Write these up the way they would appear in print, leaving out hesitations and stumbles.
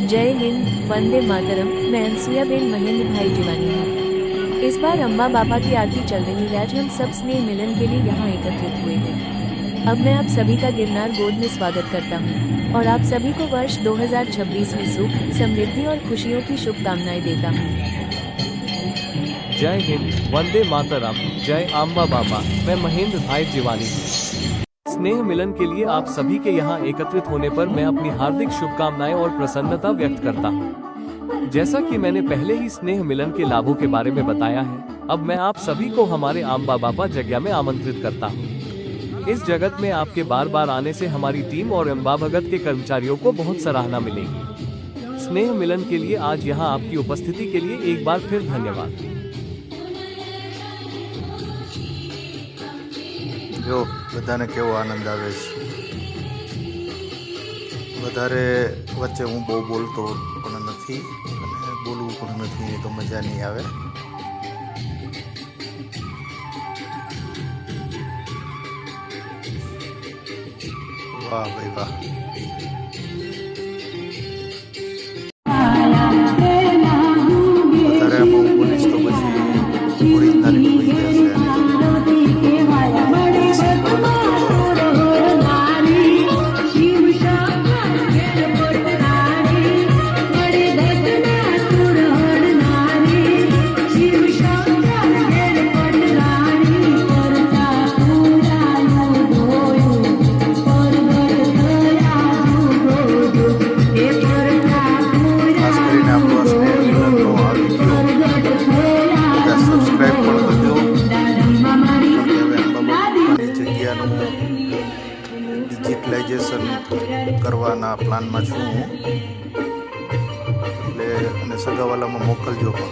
जय हिंद, वंदे मातरम। मैं अनसुयाबेन महेंद्र भाई जीवानी हूँ। इस बार अम्बा बाबा की आरती चल रही है। आज हम सब स्नेह मिलन के लिए यहाँ एकत्रित हुए हैं। अब मैं आप सभी का गिरनार गोद में स्वागत करता हूँ और आप सभी को वर्ष 2026 में सुख, समृद्धि और खुशियों की शुभकामनाएं देता हूँ। जय हिंद, वंदे मातरम। जय अम्बा बाबा। मैं महेंद्र भाई जीवानी हूँ। स्नेह मिलन के लिए आप सभी के यहाँ एकत्रित होने पर मैं अपनी हार्दिक शुभकामनाएं और प्रसन्नता व्यक्त करता हूँ। जैसा कि मैंने पहले ही स्नेह मिलन के लाभों के बारे में बताया है, अब मैं आप सभी को हमारे अम्बा बाबा जगह में आमंत्रित करता हूँ। इस जगत में आपके बार बार आने से हमारी टीम और अम्बा भगत के कर्मचारियों को बहुत सराहना मिलेगी। स्नेह मिलन के लिए आज यहाँ आपकी उपस्थिति के लिए एक बार फिर धन्यवाद। जो बधाने केवो आनंद आवे छे। વધારે વચ્ચે હું બહુ બોલતો પણ નથી અને બોલવું પણ નથી, તો મજા નહીં આવે। વાહ ભાઈ વાહ। વધારે આમાં હું બોલીશ તો પછી ઓરિજિનાલિટી ભૂલી જશે। ડિજિટલાઇઝેશન કરવાના પ્લાનમાં છું હું, એટલે અને સગાવાલામાં મોકલજો પણ।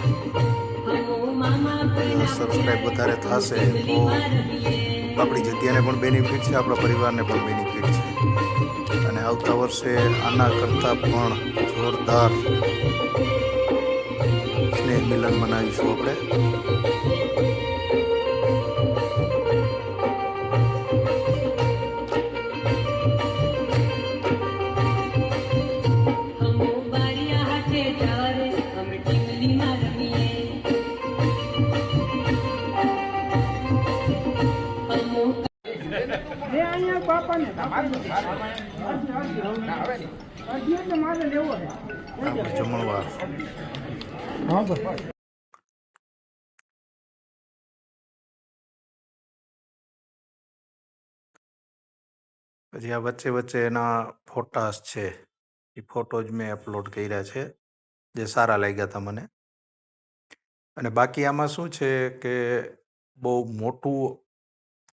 સબસ્ક્રાઈબ વધારે થશે તો આપણી જગ્યાને પણ બેનિફિટ છે, આપણા પરિવારને પણ બેનિફિટ છે અને આવતા વર્ષે આના કરતાં પણ જોરદાર સ્નેહ મિલન મનાવીશું આપણે। જમણવાર પછી આ વચ્ચે વચ્ચે એના ફોટાસ છે, એ ફોટોજ મેં અપલોડ કર્યા છે જે સારા લાગ્યા હતા મને। અને બાકી આમાં શું છે કે બહુ મોટું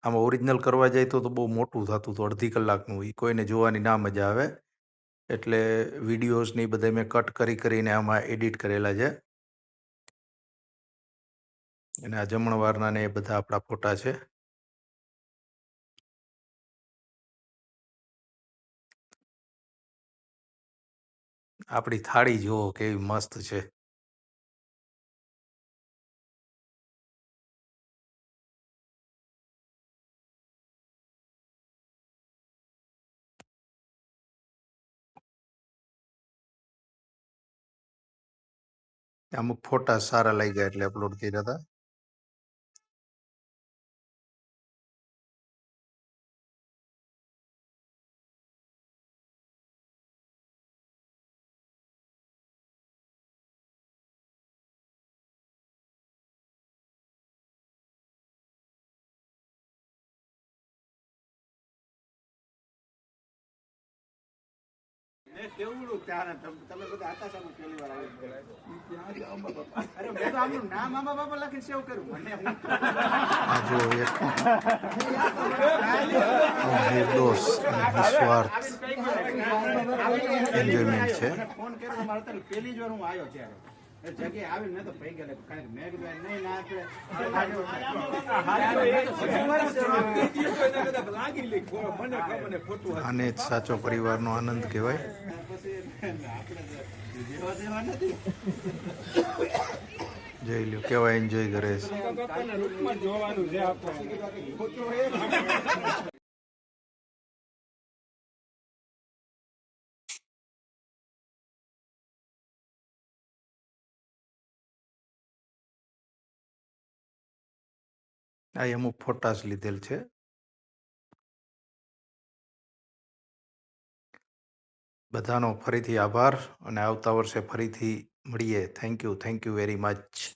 આમાં ઓરિજિનલ કરવા જાય તો બહુ મોટું થતું હતું, અડધી કલાકનું, એ કોઈને જોવાની ના મજા આવે, એટલે વિડીયોઝ ને એ બધા મેં કટ કરીને આમાં એડિટ કરેલા છે। અને આ જમણવારના ને એ બધા આપણા ફોટા છે। આપણી થાળી જુઓ કેવી મસ્ત છે। અમુક ફોટા સારા લાગ્યા એટલે અપલોડ કર્યા હતા। કેવડું ત્યારે તમે બધા હતા સામે પહેલી વાર આવી, અરે મેં તો આમનું નામ આંબા બાબા લખીને સેવ કર્યું મને આ જો એક નિર્દોષ નિસ્વાર્થ એન્જોયમેન્ટ છે। ફોન કર્યો મારે અત્યારે પહેલી જ વાર હું આવ્યો ત્યારે જગ્યાએ આવીને મેં તો પૈ ગયા, કારણ કે મેં કીધું નહીં ના આને જ સાચો પરિવારનો આનંદ કહેવાય। જોઈ લ્યો કેવા એન્જોય કરે છે। આ અમુક ફોટાસ લીધેલ છે. બધાનો ફરીથી આભાર અને આવતા વર્ષે ફરીથી મળીએ. Thank you very much.